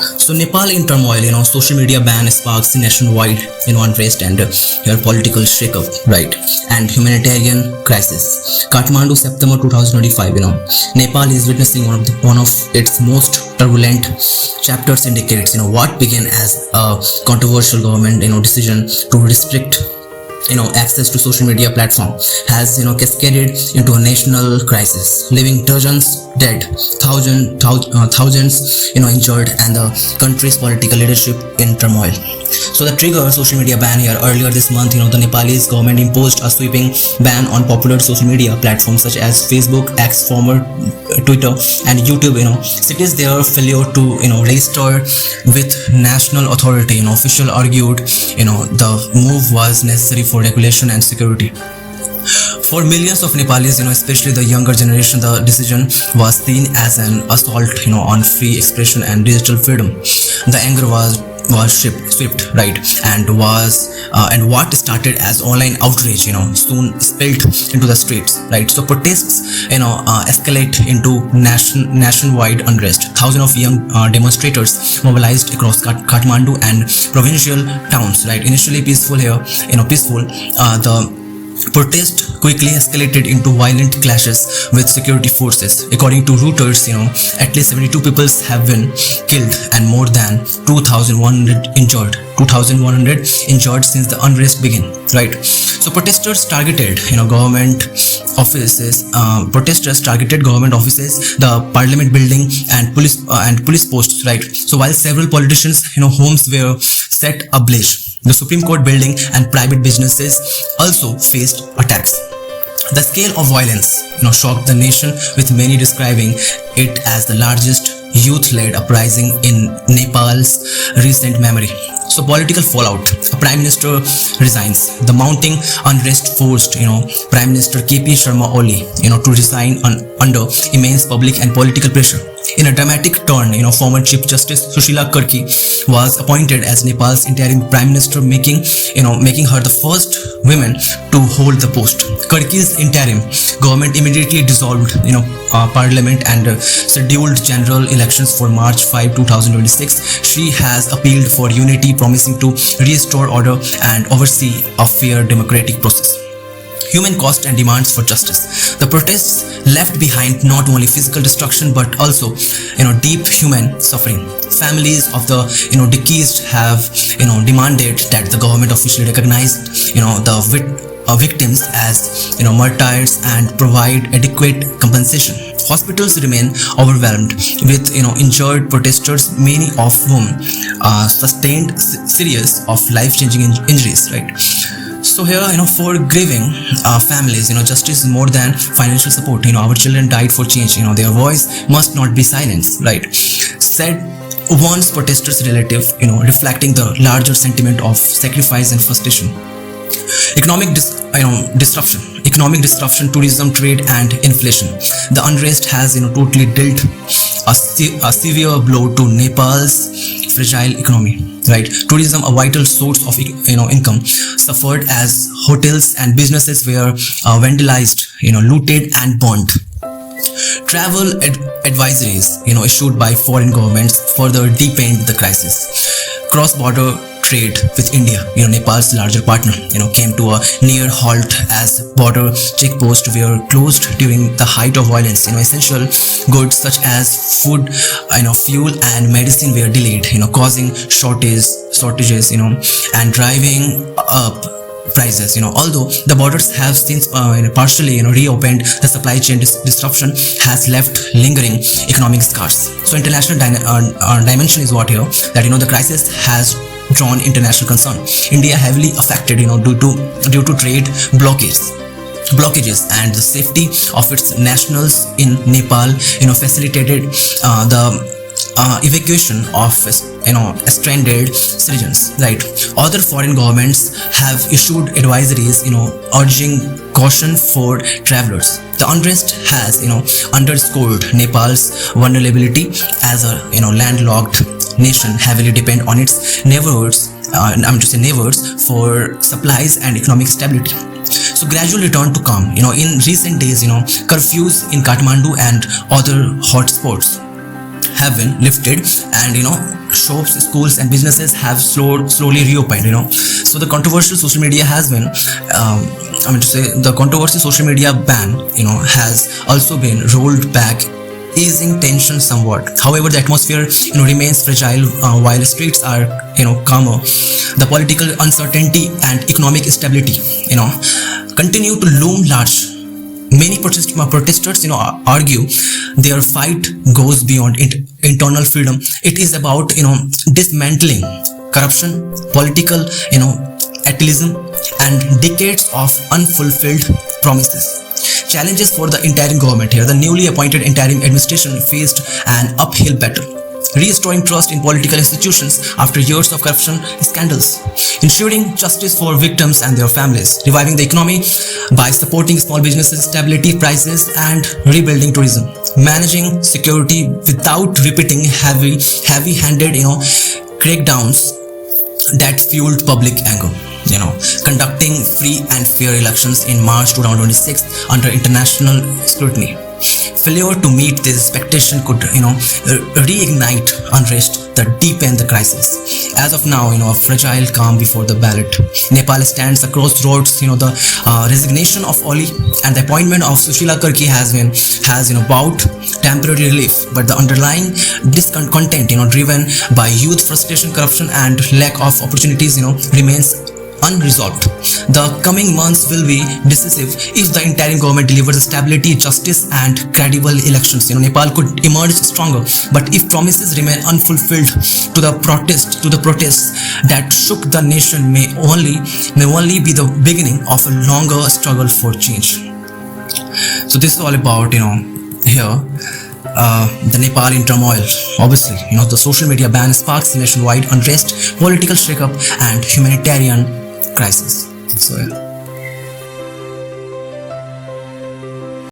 So Nepal in turmoil, social media ban sparks nationwide, unrest and your political shakeup, right? And humanitarian crisis. Kathmandu, September 2025, Nepal is witnessing one of its most turbulent chapters in decades. What began as a controversial government, decision to restrict access to social media platform has cascaded into a national crisis, leaving dozens dead, thousands injured, and the country's political leadership in turmoil. So the trigger social media ban here earlier this month, the Nepalese government imposed a sweeping ban on popular social media platforms such as Facebook, X, former Twitter, and YouTube. Cities their failure to register with national authority. Official argued the move was necessary for regulation and security. For millions of Nepalis, especially the younger generation, the decision was seen as an assault, on free expression and digital freedom. The anger was swept, right, and what started as online outrage, soon spilled into the streets, right? So protests, escalate into nationwide unrest. Thousands of young demonstrators mobilized across Kathmandu and provincial towns, right? Initially peaceful here, the protest quickly escalated into violent clashes with security forces. According to Reuters, at least 72 people have been killed and more than 2,100 injured. 2,100 injured since the unrest began, right? So protesters targeted, government offices. The parliament building and police posts, right? So while several politicians, homes were set ablaze, the Supreme Court building and private businesses also faced attacks. The scale of violence, shocked the nation, with many describing it as the largest youth-led uprising in Nepal's recent memory. So political fallout. A prime minister resigns. The mounting unrest forced, Prime Minister PM Oli, to resign under immense public and political pressure. In a dramatic turn, former Chief Justice Sushila Karki was appointed as Nepal's interim Prime Minister, making her the first woman to hold the post. Karki's interim government immediately dissolved, parliament and scheduled general elections for March 5, 2026. She has appealed for unity, promising to restore order and oversee a fair democratic process. Human cost and demands for justice. The protests left behind not only physical destruction but also, deep human suffering. Families of the, deceased have, demanded that the government officially recognize, the victims as, martyrs and provide adequate compensation. Hospitals remain overwhelmed with, injured protesters, many of whom sustained series of life-changing injuries, right? So here, for grieving families, justice is more than financial support. Our children died for change. Their voice must not be silenced, right? Said one's protesters' relative, reflecting the larger sentiment of sacrifice and frustration. Economic disruption, tourism, trade, and inflation. The unrest has, totally dealt a severe blow to Nepal's fragile economy, right? Tourism, a vital source of income, suffered as hotels and businesses were vandalized, looted and burned. Travel advisories, issued by foreign governments further deepened the crisis. Cross-border trade with India, Nepal's larger partner, came to a near halt as border checkposts were closed during the height of violence. Essential goods such as food, fuel and medicine were delayed, causing shortages, and driving up prices. Although the borders have since partially reopened, the supply chain disruption has left lingering economic scars. So international dimension is what here, that the crisis has drawn international concern. India heavily affected due to trade blockages and the safety of its nationals in Nepal facilitated the evacuation of stranded citizens, right? Other foreign governments have issued advisories urging caution for travelers. The unrest has underscored Nepal's vulnerability as a landlocked nation, heavily depend on its neighbors for supplies and economic stability. So gradual return to calm. In recent days, curfews in Kathmandu and other hotspots have been lifted, and shops, schools, and businesses have slowly reopened. So the controversial social media has been, the controversial social media ban, has also been rolled back, easing tension somewhat. However, the atmosphere remains fragile while streets are calmer. The political uncertainty and economic instability continue to loom large. Many protesters argue their fight goes beyond internal freedom. It is about dismantling corruption, political atheism, and decades of unfulfilled promises. Challenges for the interim government here. The newly appointed interim administration faced an uphill battle, restoring trust in political institutions after years of corruption scandals, ensuring justice for victims and their families, reviving the economy by supporting small businesses, stability prices, and rebuilding tourism, managing security without repeating heavy-handed crackdowns that fueled public anger. Conducting free and fair elections in March 2026 under international scrutiny. Failure to meet this expectation could, reignite unrest that deepen the crisis. As of now, a fragile calm before the ballot. Nepal stands across roads. The resignation of Oli and the appointment of Sushila Karki has brought temporary relief, but the underlying discontent, driven by youth frustration, corruption, and lack of opportunities, remains unresolved. The coming months will be decisive if the interim government delivers stability, justice, and credible elections. Nepal could emerge stronger, but if promises remain unfulfilled, to the protests that shook the nation may only be the beginning of a longer struggle for change. So this is all about here. The Nepal in turmoil. Obviously, the social media ban sparks nationwide unrest, political shakeup, and humanitarian crisis. So yeah.